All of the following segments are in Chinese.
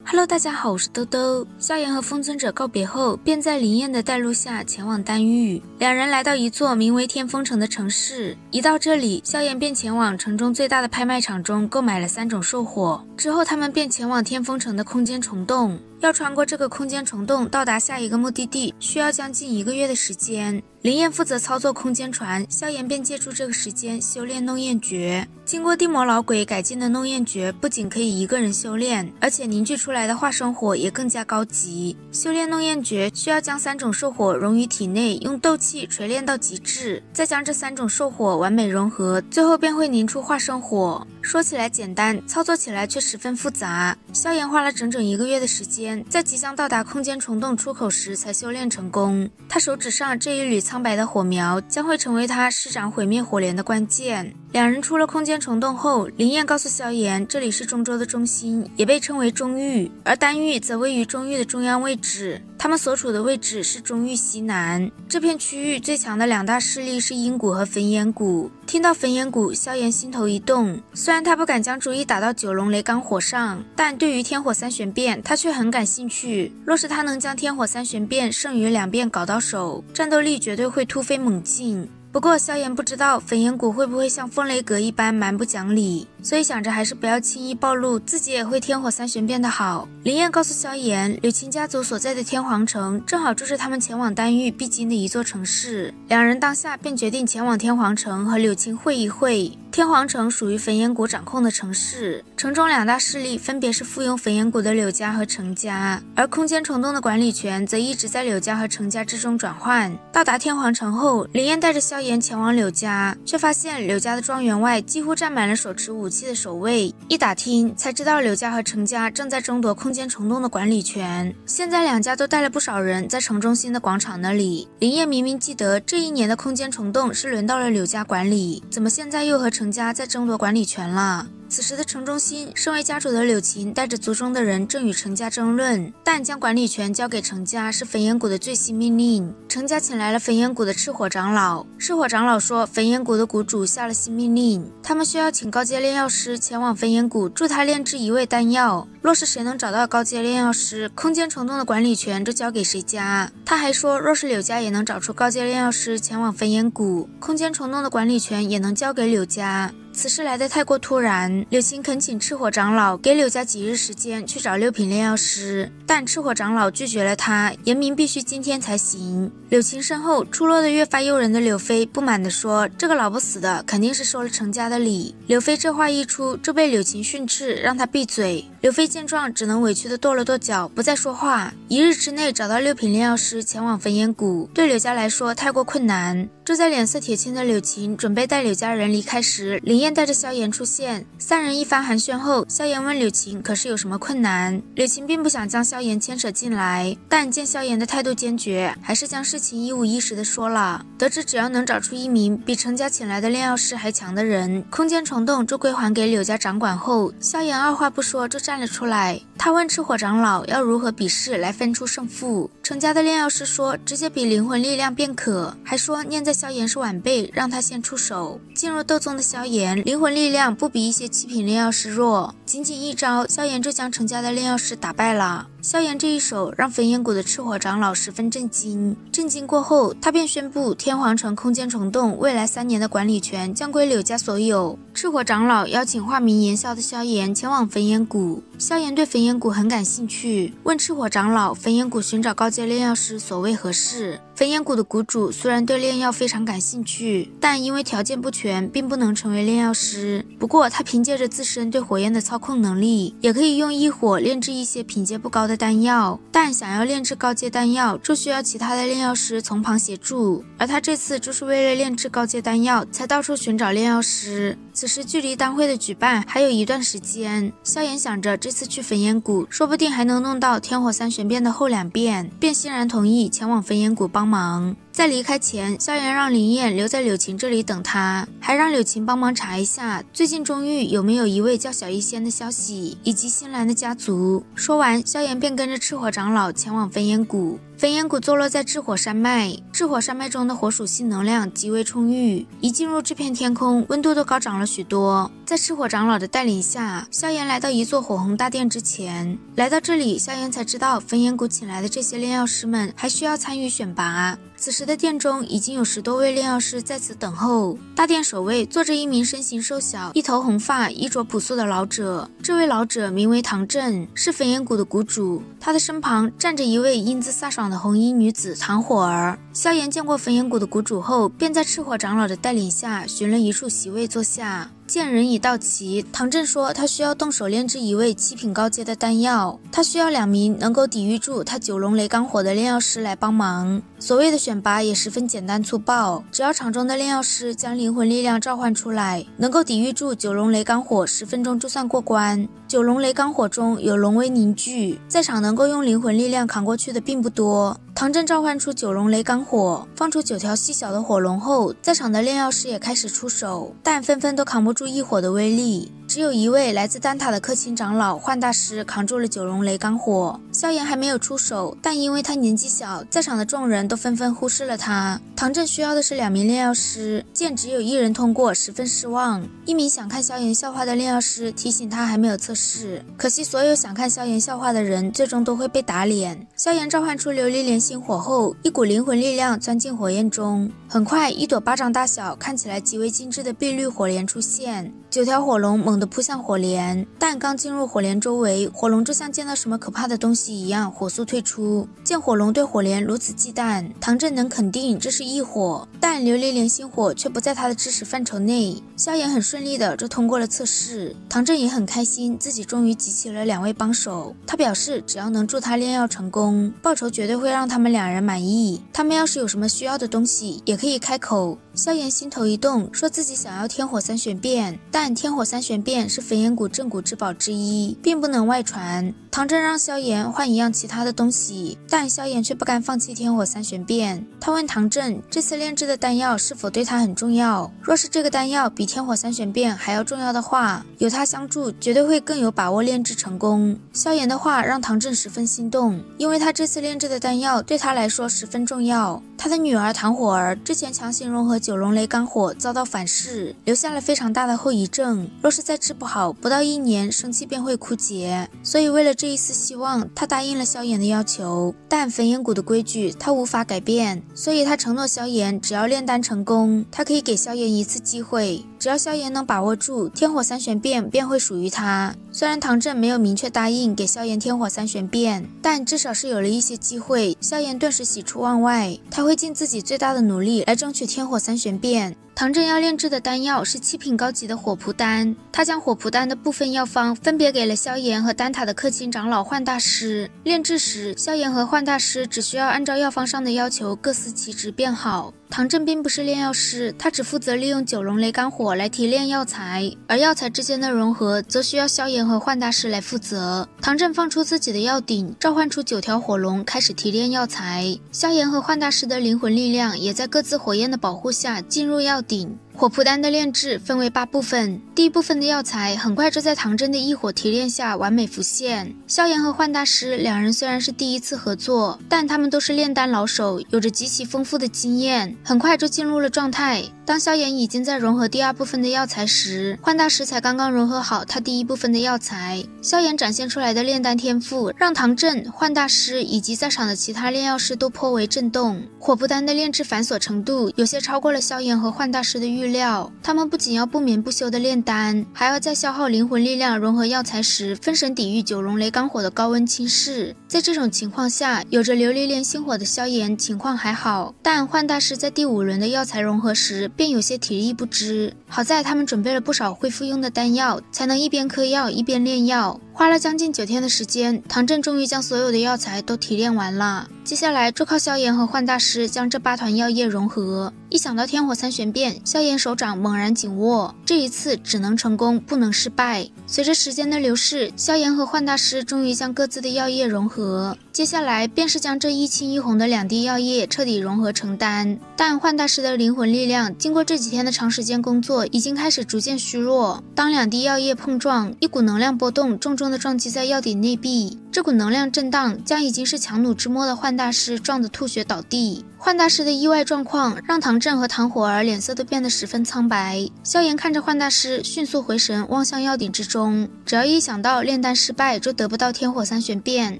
Hello， 大家好，我是兜兜。萧炎和封尊者告别后，便在林燕的带路下前往丹域。两人来到一座名为天风城的城市，一到这里，萧炎便前往城中最大的拍卖场中购买了3种兽火。之后，他们便前往天风城的空间虫洞。要穿过这个空间虫洞到达下一个目的地，需要将近1个月的时间。林燕负责操作空间船，萧炎便借助这个时间修炼弄焰诀。经过地魔老鬼改进的弄焰诀，不仅可以一个人修炼，而且凝聚出来的化生火也更加高级。修炼弄焰诀需要将3种兽火融于体内，用斗气锤炼到极致，再将这3种兽火完美融合，最后便会凝出化生火。说起来简单，操作起来却十分复杂。萧炎花了整整1个月的时间，在即将到达空间虫洞出口时才修炼成功。他手指上这一缕苍白的火苗将会成为他施展毁灭火莲的关键。两人出了空间虫洞后，林燕告诉萧炎，这里是中州的中心，也被称为中域，而丹域则位于中域的中央位置。他们所处的位置是中域西南。这片区域最强的2大势力是阴谷和焚炎谷。听到焚炎谷，萧炎心头一动。虽然他不敢将主意打到9龙雷罡火上，但对于天火3玄变他却很感兴趣。若是他能将天火3玄变剩余2变搞到手，战斗力绝对会突飞猛进。不过萧炎不知道焚炎谷会不会像风雷阁一般蛮不讲理，所以想着还是不要轻易暴露自己也会天火3玄变的好。林燕告诉萧炎，柳青家族所在的天皇城正好就是他们前往丹域必经的一座城市。两人当下便决定前往天皇城和柳青会一会。天皇城属于焚炎谷掌控的城市，城中2大势力分别是附庸焚炎谷的柳家和程家，而空间虫洞的管理权则一直在柳家和程家之中转换。到达天皇城后，林燕带着萧炎前往柳家，却发现柳家的庄园外几乎站满了手持武器的守卫。一打听才知道柳家和程家正在争夺空间虫洞的管理权。现在2家都带了不少人在城中心的广场那里。林燕明明记得这一年的空间虫洞是轮到了柳家管理，怎么现在又和程家在争夺管理权了？此时的城中心，身为家主的柳琴带着族中的人正与程家争论，但将管理权交给程家是焚炎谷的最新命令。程家请来了焚炎谷的赤火长老，赤火长老说焚炎谷的谷主下了新命令，他们需要请高阶炼药师前往焚炎谷助他炼制1味丹药，若是谁能找到高阶炼药师，空间虫洞的管理权就交给谁家。他还说若是柳家也能找出高阶炼药师前往焚炎谷，空间虫洞的管理权也能交给柳家。此事来得太过突然，柳青恳请赤火长老给柳家几日时间去找6品炼药师，但赤火长老拒绝了他，言明必须今天才行。柳青身后出落得越发诱人的柳飞不满地说，这个老不死的肯定是收了程家的礼。柳飞这话一出就被柳青训斥，让他闭嘴。柳飞见状只能委屈地跺了跺脚，不再说话。1日之内找到6品炼药师前往焚炎谷，对柳家来说太过困难。就在脸色铁青的柳青准备带柳家人离开时，林燕带着萧炎出现，3人一番寒暄后，萧炎问柳青可是有什么困难。柳青并不想将萧炎牵扯进来，但见萧炎的态度坚决，还是将事情一五一十的说了。得知只要能找出1名比程家请来的炼药师还强的人，空间虫洞就归还给柳家掌管后，萧炎二话不说就站了出来。他问赤火长老要如何比试来分出胜负。程家的炼药师说直接比灵魂力量便可，还说念在萧炎是晚辈，让他先出手。进入斗宗的萧炎灵魂力量不比一些7品炼药师弱，仅仅一招，萧炎就将程家的炼药师打败了。萧炎这一手让焚炎谷的赤火长老十分震惊。震惊过后，他便宣布天皇城空间虫洞未来3年的管理权将归柳家所有。赤火长老邀请化名言笑的萧炎前往焚炎谷。萧炎对焚炎谷很感兴趣，问赤火长老焚炎谷寻找高阶炼药师所谓何事。焚炎谷的谷主虽然对炼药非常感兴趣，但因为条件不全，并不能成为炼药师。不过他凭借着自身对火焰的操控能力，也可以用异火炼制一些品阶不高的丹药，但想要炼制高阶丹药，就需要其他的炼药师从旁协助，而他这次就是为了炼制高阶丹药才到处寻找炼药师。此时距离丹会的举办还有一段时间，萧炎想着这次去焚炎谷说不定还能弄到天火3玄变的后2变，便欣然同意前往焚炎谷帮忙。在离开前，萧炎让林燕留在柳琴这里等他，还让柳琴帮忙查一下最近中域有没有一位叫小医仙的消息，以及新来的家族。说完，萧炎便跟着赤火长老前往焚炎谷。焚炎谷坐落在炽火山脉，炽火山脉中的火属性能量极为充裕，一进入这片天空，温度都高涨了许多。在赤火长老的带领下，萧炎来到一座火红大殿之前。来到这里，萧炎才知道焚炎谷请来的这些炼药师们还需要参与选拔。此时的殿中已经有10多位炼药师在此等候。大殿首位坐着一名身形瘦小、一头红发、衣着朴素的老者。这位老者名为唐振，是焚炎谷的谷主。他的身旁站着一位英姿飒爽的红衣女子唐火儿。萧炎见过焚炎谷的谷主后，便在赤火长老的带领下寻了一处席位坐下。见人已到齐，唐振说他需要动手炼制一味7品高阶的丹药，他需要2名能够抵御住他9龙雷罡火的炼药师来帮忙。所谓的选拔也十分简单粗暴，只要场中的炼药师将灵魂力量召唤出来，能够抵御住9龙雷罡火10分钟就算过关。9龙雷罡火中有龙威凝聚，在场能够用灵魂力量扛过去的并不多。唐振召唤出9龙雷罡火，放出9条细小的火龙后，在场的炼药师也开始出手，但纷纷都扛不住一火的威力。只有一位来自丹塔的氪金长老幻大师扛住了9龙雷罡火。萧炎还没有出手，但因为他年纪小，在场的众人都纷纷忽视了他。唐振需要的是2名炼药师，见只有1人通过，十分失望。一名想看萧炎笑话的炼药师提醒他还没有测试，可惜所有想看萧炎笑话的人最终都会被打脸。萧炎召唤出琉璃莲心火后，一股灵魂力量钻进火焰中，很快一朵巴掌大小、看起来极为精致的碧绿火莲出现。9条火龙猛地扑向火莲，但刚进入火莲周围，火龙就像见到什么可怕的东西一样火速退出。见火龙对火莲如此忌惮，唐振能肯定这是异火，但琉璃莲心火却不在他的知识范畴内。萧炎很顺利的就通过了测试，唐振也很开心，自己终于集齐了2位帮手。他表示只要能助他炼药成功，报酬绝对会让他们2人满意。他们要是有什么需要的东西，也可以开口。萧炎心头一动，说自己想要天火3玄变，但天火3玄变是焚炎谷镇谷之宝之一，并不能外传。唐振让萧炎换一样其他的东西，但萧炎却不甘放弃天火3玄变。他问唐振，这次炼制的丹药是否对他很重要？若是这个丹药比天火3玄变还要重要的话，有他相助，绝对会更有把握炼制成功。萧炎的话让唐振十分心动，因为他这次炼制的丹药对他来说十分重要。他的女儿唐火儿之前强行融合9龙雷罡火遭到反噬，留下了非常大的后遗症，若是再治不好，不到1年生气便会枯竭。所以为了这一丝希望，他答应了萧炎的要求。但焚炎谷的规矩他无法改变，所以他承诺萧炎只要炼丹成功，他可以给萧炎一次机会，只要萧炎能把握住天火3玄变便会属于他。虽然唐振没有明确答应给萧炎天火3玄变，但至少是有了一些机会。萧炎顿时喜出望外，他会尽自己最大的努力来争取天火3玄变。唐振要炼制的丹药是7品高级的火蒲丹，他将火蒲丹的部分药方分别给了萧炎和丹塔的氪金长老幻大师。炼制时，萧炎和幻大师只需要按照药方上的要求各司其职便好。唐振并不是炼药师，他只负责利用9龙雷罡火来提炼药材，而药材之间的融合则需要萧炎和幻大师来负责。唐振放出自己的药鼎，召唤出9条火龙，开始提炼药材。萧炎和幻大师的灵魂力量也在各自火焰的保护下进入药鼎。火蒲丹的炼制分为8部分，第一部分的药材很快就在唐振的异火提炼下完美浮现。萧炎和幻大师2人虽然是第一次合作，但他们都是炼丹老手，有着极其丰富的经验，很快就进入了状态。当萧炎已经在融合第2部分的药材时，幻大师才刚刚融合好他第1部分的药材。萧炎展现出来的炼丹天赋让唐振、幻大师以及在场的其他炼药师都颇为震动。火蒲丹的炼制繁琐程度有些超过了萧炎和幻大师的预料，他们不仅要不眠不休的炼丹，还要在消耗灵魂力量融合药材时分神抵御9龙雷罡火的高温侵蚀。在这种情况下，有着琉璃莲心火的萧炎情况还好，但幻大师在第5轮的药材融合时便有些体力不支。好在他们准备了不少恢复用的丹药，才能一边嗑药一边炼药。花了将近9天的时间，唐振终于将所有的药材都提炼完了。接下来就靠萧炎和幻大师将这8团药液融合。一想到天火三玄变，萧炎手掌猛然紧握，这一次只能成功，不能失败。随着时间的流逝，萧炎和幻大师终于将各自的药液融合。接下来便是将这一青一红的2滴药液彻底融合成丹。但幻大师的灵魂力量经过这几天的长时间工作，已经开始逐渐虚弱。当2滴药液碰撞，一股能量波动重重的撞击在药鼎内壁，这股能量震荡将已经是强弩之末的幻大师撞得吐血倒地。幻大师的意外状况让唐振和唐火儿脸色都变得十分苍白。萧炎看着幻大师迅速回神望向药鼎之中，只要一想到炼丹失败就得不到天火三玄变，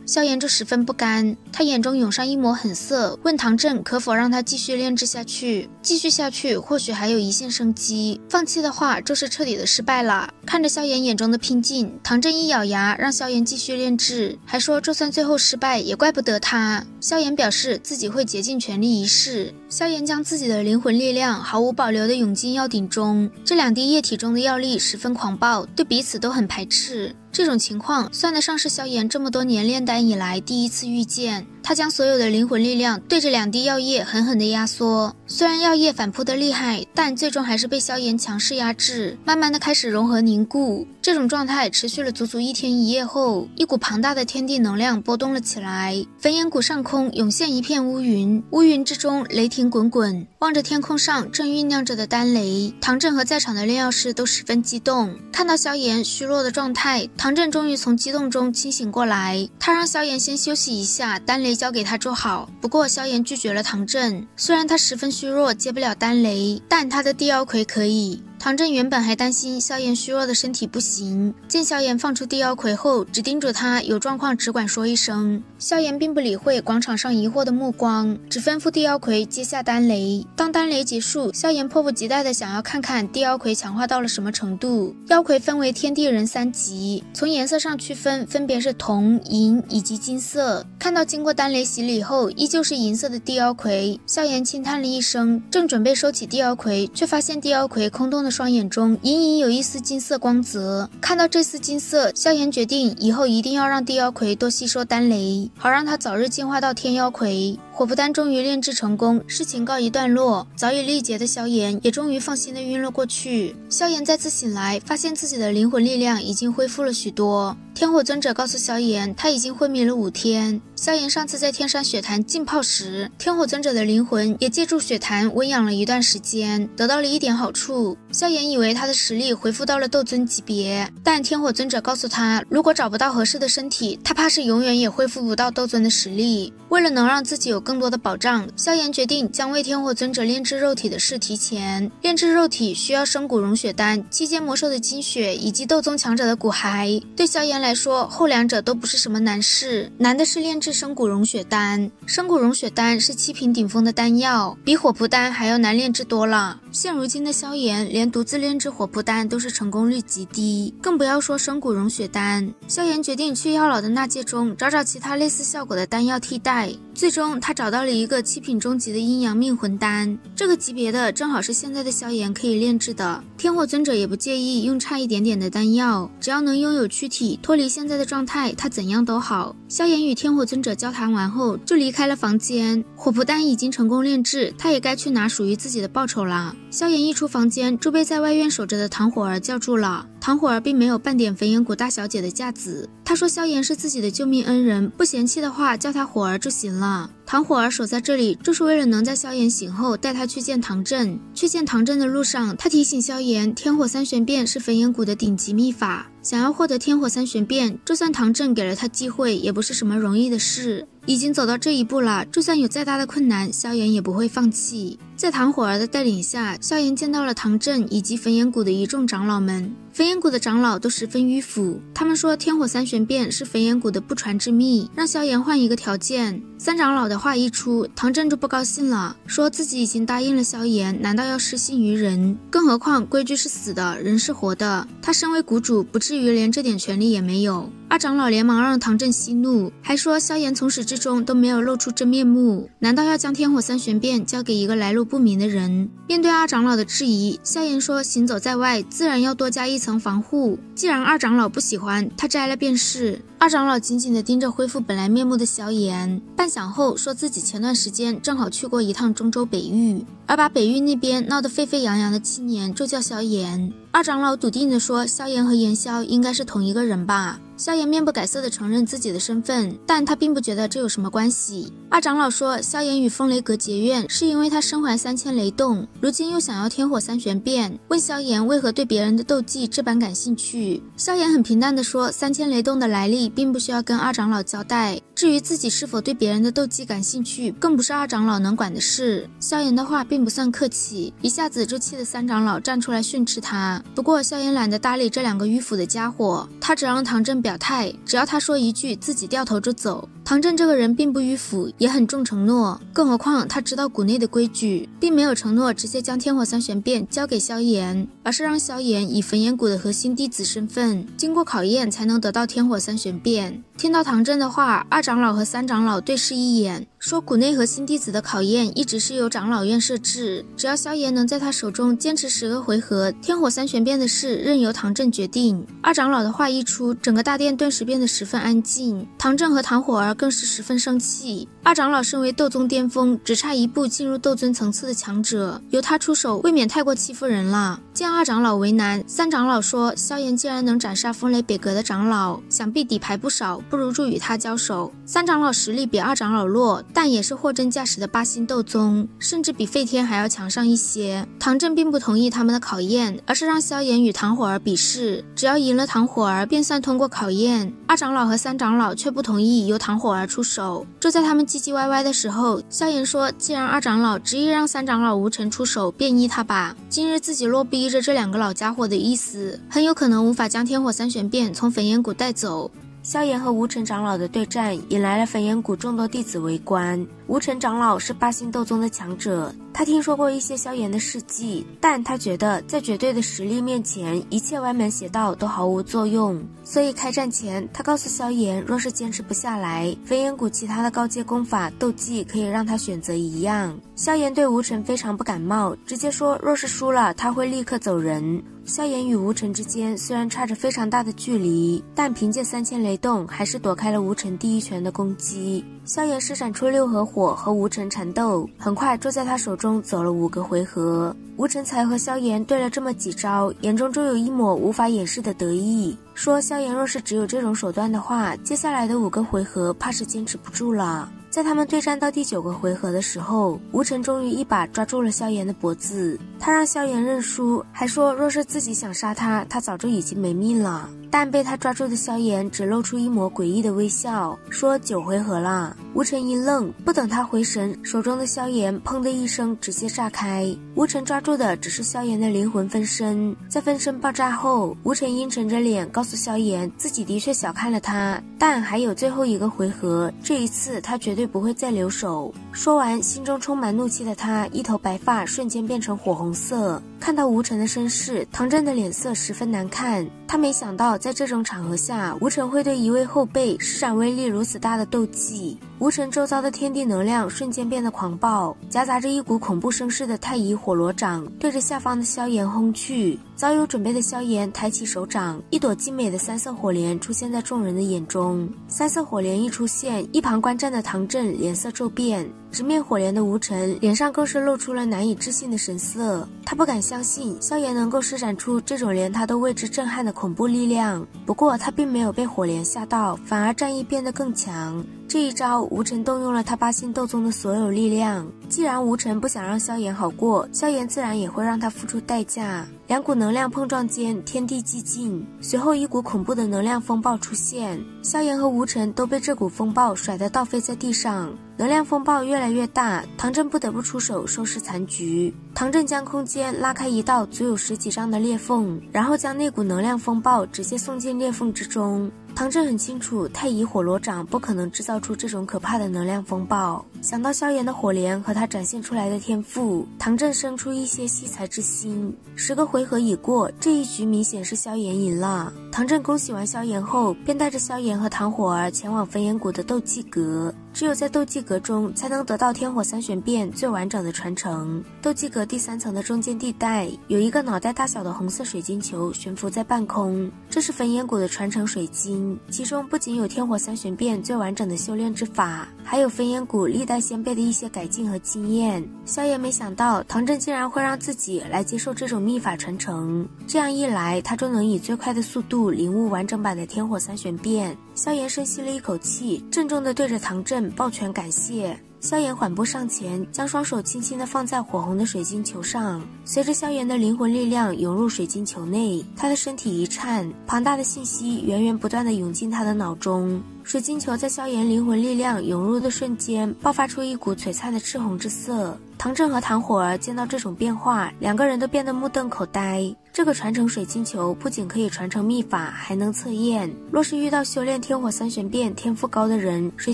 萧炎就十分不甘。他眼中涌上一抹狠色，问唐振可否让他继续炼制下去。继续下去或许还有一线生机，放弃的话就是彻底的失败了。看着萧炎眼中的拼劲，唐振一咬牙让萧炎继续炼制，还说就算最后失败也怪不得他。萧炎表示自己会竭尽全力一试。萧炎将自己的灵魂力量毫无保留地涌进药鼎中，这2滴液体中的药力十分狂暴，对彼此都很排斥。这种情况算得上是萧炎这么多年炼丹以来第一次遇见。他将所有的灵魂力量对着2滴药液狠狠地压缩，虽然药液反扑得厉害，但最终还是被萧炎强势压制，慢慢的开始融合凝固。这种状态持续了足足1天1夜后，一股庞大的天地能量波动了起来，焚炎谷上空涌现一片乌云，乌云之中雷霆滚滚。望着天空上正酝酿着的丹雷，唐振和在场的炼药师都十分激动。看到萧炎虚弱的状态，唐振终于从激动中清醒过来，他让萧炎先休息一下，丹雷交给他就好。不过萧炎拒绝了唐振，虽然他十分虚弱接不了丹雷，但他的地妖魁可以。唐振原本还担心萧炎虚弱的身体不行，见萧炎放出地妖魁后，只叮嘱他有状况只管说一声。萧炎并不理会广场上疑惑的目光，只吩咐地妖魁接下丹雷。当丹雷结束，萧炎迫不及待地想要看看地妖魁强化到了什么程度。妖魁分为天地人3级，从颜色上区分，分别是铜、银以及金色。看到经过丹雷洗礼后依旧是银色的地妖魁，萧炎轻叹了一声，正准备收起地妖魁，却发现地妖魁空洞的双眼中隐隐有一丝金色光泽。看到这丝金色，萧炎决定以后一定要让地妖魁多吸收丹雷，好让他早日进化到天妖魁。火符丹终于炼制成功，事情告一段落，早已力竭的萧炎也终于放心的晕了过去。萧炎再次醒来，发现自己的灵魂力量已经恢复了许多。天火尊者告诉萧炎，他已经昏迷了5天。萧炎上次在天山雪潭浸泡时，天火尊者的灵魂也借助雪潭温养了一段时间，得到了一点好处。萧炎以为他的实力恢复到了斗尊级别，但天火尊者告诉他，如果找不到合适的身体，他怕是永远也恢复不到斗尊的实力。为了能让自己有更多的保障，萧炎决定将为天火尊者炼制肉体的事提前。炼制肉体需要生骨融血丹、七阶魔兽的精血以及斗宗强者的骨骸。对萧炎来说，后2者都不是什么难事，难的是炼制生骨融血丹。生骨融血丹是7品顶峰的丹药，比火蒲丹还要难炼制多了。现如今的萧炎连独自炼制火蒲丹都是成功率极低，更不要说生骨融血丹。萧炎决定去药老的纳戒中找找其他类似效果的丹药替代。最终他找到了一个7品中级的阴阳命魂丹，这个级别的正好是现在的萧炎可以炼制的。天火尊者也不介意用差一点点的丹药，只要能拥有躯体脱离现在的状态，他怎样都好。萧炎与天火尊者交谈完后就离开了房间，火蒲丹已经成功炼制，他也该去拿属于自己的报酬啦。萧炎一出房间就被在外院守着的唐火儿叫住了。唐火儿并没有半点焚炎谷大小姐的架子，她说萧炎是自己的救命恩人，不嫌弃的话叫他火儿就行了。唐火儿守在这里就是为了能在萧炎醒后带他去见唐振。去见唐振的路上，他提醒萧炎，天火三玄变是焚炎谷的顶级秘法，想要获得天火三玄变，就算唐振给了他机会，也不是什么容易的事。已经走到这一步了，就算有再大的困难，萧炎也不会放弃。在唐火儿的带领下，萧炎见到了唐振以及焚炎谷的一众长老们。焚炎谷的长老都十分迂腐，他们说天火三玄变是焚炎谷的不传之秘，让萧炎换一个条件。三长老的话一出，唐振就不高兴了，说自己已经答应了萧炎，难道要失信于人？更何况规矩是死的，人是活的，他身为谷主不至于连这点权利也没有。二长老连忙让唐振息怒，还说萧炎从始至终都没有露出真面目，难道要将天火三玄变交给一个来路不明的人？面对二长老的质疑，萧炎说行走在外自然要多加一层防护，既然二长老不喜欢，他摘了便是。二长老紧紧地盯着恢复本来面目的萧炎，半晌后说自己前段时间正好去过一趟中州北域，而把北域那边闹得沸沸扬扬的青年就叫萧炎。二长老笃定地说萧炎和炎萧应该是同一个人吧。萧炎面不改色地承认自己的身份，但他并不觉得这有什么关系。二长老说萧炎与风雷阁结怨是因为他身怀3000雷动，如今又想要天火三玄变，问萧炎为何对别人的斗技这般感兴趣。萧炎很平淡地说3000雷动的来历并不需要跟二长老交代，至于自己是否对别人的斗技感兴趣，更不是二长老能管的事。萧炎的话并不算客气，一下子就气得三长老站出来训斥他。不过萧炎懒得搭理这两个迂腐的家伙，他只让唐振表态，只要他说一句自己掉头就走。唐振这个人并不迂腐，也很重承诺，更何况他知道谷内的规矩，并没有承诺直接将天火三玄变交给萧炎，而是让萧炎以焚炎谷的核心弟子身份经过考验才能得到天火三玄变。听到唐振的话，二长老和三长老对视一眼，说谷内核心弟子的考验一直是由长老院设置，只要萧炎能在他手中坚持10个回合，天火三玄变的事任由唐振决定。二长老的话一出，整个大殿顿时变得十分安静，唐振和唐火儿更是十分生气。二长老身为斗宗巅峰，只差一步进入斗尊层次的强者，由他出手未免太过欺负人了。见二长老为难，三长老说萧炎既然能斩杀风雷北阁的长老，想必底牌不少，不如就与他交手。三长老实力比二长老弱，但也是货真价实的8星斗宗，甚至比费天还要强上一些。唐振并不同意他们的考验，而是让萧炎与唐火儿比试，只要赢了唐火儿便算通过考验。二长老和三长老却不同意由唐火儿出手。就在他们唧唧歪歪的时候，萧炎说既然二长老执意让三长老无尘出手，便依他吧。今日自己若逼着这两个老家伙的意思，很有可能无法将天火三玄变从焚炎谷带走。萧炎和无尘长老的对战引来了焚炎谷众多弟子围观。无尘长老是8星斗宗的强者，他听说过一些萧炎的事迹，但他觉得在绝对的实力面前，一切歪门邪道都毫无作用。所以开战前，他告诉萧炎，若是坚持不下来，焚炎谷其他的高阶功法斗技可以让他选择一样。萧炎对无尘非常不感冒，直接说若是输了，他会立刻走人。萧炎与无尘之间虽然差着非常大的距离，但凭借3000雷动还是躲开了无尘第一拳的攻击。萧炎施展出6合火和无尘缠斗，很快就在他手中走了5个回合。无尘才和萧炎对了这么几招，眼中就有一抹无法掩饰的得意，说萧炎若是只有这种手段的话，接下来的5个回合怕是坚持不住了。在他们对战到第9个回合的时候，无尘终于一把抓住了萧炎的脖子，他让萧炎认输，还说若是自己想杀他，他早就已经没命了。但被他抓住的萧炎只露出一抹诡异的微笑，说9回合了。无尘一愣，不等他回神，手中的萧炎砰的一声直接炸开。无尘抓住的只是萧炎的灵魂分身，在分身爆炸后，无尘阴沉着脸告诉萧炎自己的确小看了他，但还有最后1个回合，这一次他绝对不会再留手。说完，心中充满怒气的他一头白发瞬间变成火红色。看到无尘的身世，唐振的脸色十分难看，他没想到在这种场合下，无尘会对一位后辈施展威力如此大的斗技。无尘周遭的天地能量瞬间变得狂暴，夹杂着一股恐怖声势的太乙火罗掌对着下方的萧炎轰去。早有准备的萧炎抬起手掌，一朵精美的3色火莲出现在众人的眼中。3色火莲一出现，一旁观战的唐振脸色骤变，直面火莲的无尘脸上更是露出了难以置信的神色。他不敢相信萧炎能够施展出这种连他都为之震撼的恐怖力量，不过他并没有被火莲吓到，反而战意变得更强。这一招，无尘动用了他8星斗宗的所有力量。既然无尘不想让萧炎好过，萧炎自然也会让他付出代价。2股能量碰撞间，天地寂静，随后一股恐怖的能量风暴出现，萧炎和无尘都被这股风暴甩得倒飞在地上。能量风暴越来越大，唐振不得不出手收拾残局。唐振将空间拉开一道足有10几丈的裂缝，然后将那股能量风暴直接送进裂缝之中。唐振很清楚太乙火罗掌不可能制造出这种可怕的能量风暴，想到萧炎的火莲和他展现出来的天赋，唐振生出一些惜才之心。10个回合已过，这一局明显是萧炎赢了。唐振恭喜完萧炎后，便带着萧炎和唐火儿前往焚炎谷的斗技阁。只有在斗技阁中才能得到天火三玄变最完整的传承。斗技阁第3层的中间地带有一个脑袋大小的红色水晶球悬浮在半空，这是焚炎谷的传承水晶，其中不仅有天火三玄变最完整的修炼之法，还有焚炎谷历代先辈的一些改进和经验。萧炎没想到唐振竟然会让自己来接受这种秘法传承，这样一来他就能以最快的速度领悟完整版的天火三玄变。萧炎深吸了一口气，郑重地对着唐振抱拳感谢。萧炎缓步上前，将双手轻轻地放在火红的水晶球上，随着萧炎的灵魂力量涌入水晶球内，他的身体一颤，庞大的信息源源不断地涌进他的脑中。水晶球在萧炎灵魂力量涌入的瞬间，爆发出一股璀璨的赤红之色。唐振和唐火儿见到这种变化，两个人都变得目瞪口呆。这个传承水晶球不仅可以传承秘法，还能测验。若是遇到修炼天火三玄变天赋高的人，水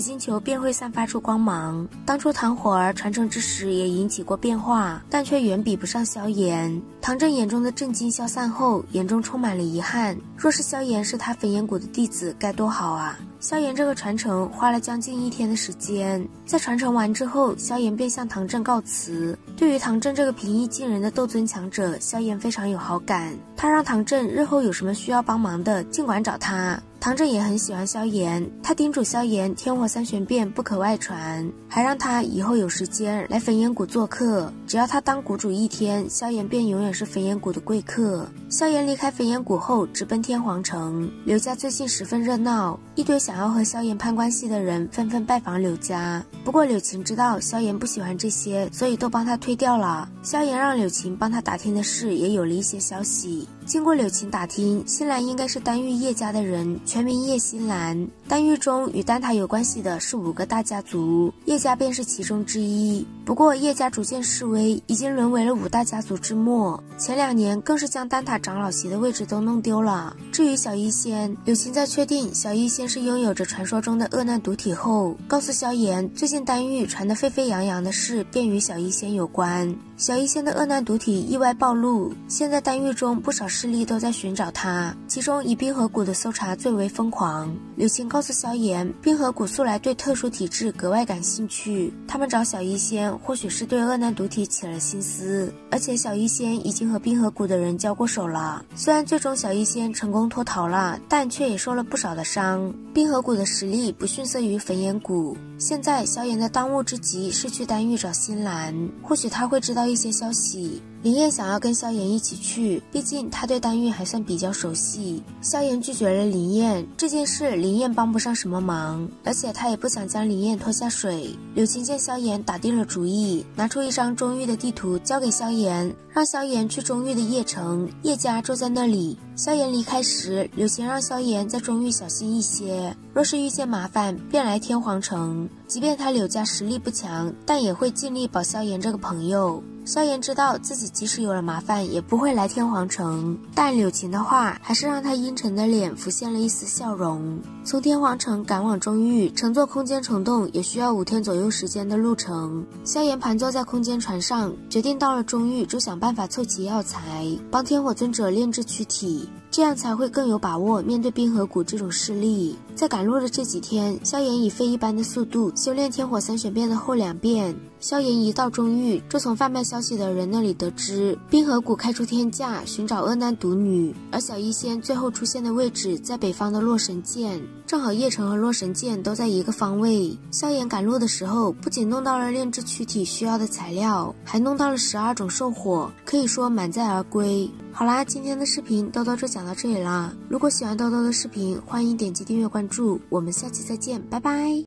晶球便会散发出光芒。当初唐火儿传承之时也引起过变化，但却远比不上萧炎。唐振眼中的震惊消散后，眼中充满了遗憾。若是萧炎是他焚炎谷的弟子，该多好啊！萧炎这个传承花了将近1天的时间，在传承完之后，萧炎便向唐振告辞。对于唐振这个平易近人的斗尊强者，萧炎非常有好感，他让唐振日后有什么需要帮忙的，尽管找他。唐振也很喜欢萧炎，他叮嘱萧炎天火三玄变不可外传，还让他以后有时间来焚炎谷做客，只要他当谷主1天，萧炎便永远是焚炎谷的贵客。萧炎离开焚炎谷后直奔天皇城，柳家最近十分热闹，一堆想要和萧炎攀关系的人纷纷拜访柳家。不过柳琴知道萧炎不喜欢这些，所以都帮他推掉了。萧炎让柳琴帮他打听的事也有了一些消息。经过柳琴打听，新兰应该是丹玉叶家的人，全名叶新兰。丹玉中与丹塔有关系的是5个大家族，叶家便是其中之一。不过叶家逐渐式微，已经沦为了5大家族之末。前2年更是将丹塔长老席的位置都弄丢了。至于小医仙，柳琴在确定小医仙是拥有着传说中的恶难毒体后，告诉萧炎，最近丹玉传得沸沸扬扬的事便与小医仙有关。小医仙的恶难毒体意外暴露，现在丹狱中不少势力都在寻找他，其中以冰河谷的搜查最为疯狂。柳琴告诉萧炎，冰河谷素来对特殊体质格外感兴趣，他们找小医仙或许是对恶难毒体起了心思，而且小医仙已经和冰河谷的人交过手了。虽然最终小医仙成功脱逃了，但却也受了不少的伤。冰河谷的实力不逊色于焚炎谷，现在萧炎的当务之急是去丹狱找新兰，或许他会知道一些消息。林燕想要跟萧炎一起去，毕竟他对丹狱还算比较熟悉。萧炎拒绝了林燕，这件事林燕帮不上什么忙，而且他也不想将林燕拖下水。柳琴见萧炎打定了主意，拿出一张中域的地图交给萧炎，让萧炎去中域的邺城，叶家住在那里。萧炎离开时，柳琴让萧炎在中域小心一些，若是遇见麻烦便来天皇城，即便他柳家实力不强，但也会尽力保萧炎这个朋友。萧炎知道自己即使有了麻烦也不会来天皇城，但柳琴的话还是让他阴沉的脸浮现了一丝笑容。从天皇城赶往中域，乘坐空间虫洞也需要5天左右时间的路程。萧炎盘坐在空间船上，决定到了中域就想办法凑齐药材，帮天火尊者炼制躯体，这样才会更有把握面对冰河谷这种势力。在赶路的这几天，萧炎以非一般的速度修炼天火三玄变的后2遍。萧炎一到中域，就从贩卖消息的人那里得知，冰河谷开出天价寻找恶难毒女，而小医仙最后出现的位置在北方的洛神剑，正好邺城和洛神剑都在一个方位。萧炎赶路的时候，不仅弄到了炼制躯体需要的材料，还弄到了12种兽火，可以说满载而归。好啦，今天的视频豆豆就讲到这里啦。如果喜欢豆豆的视频，欢迎点击订阅关注，我们下期再见，拜拜。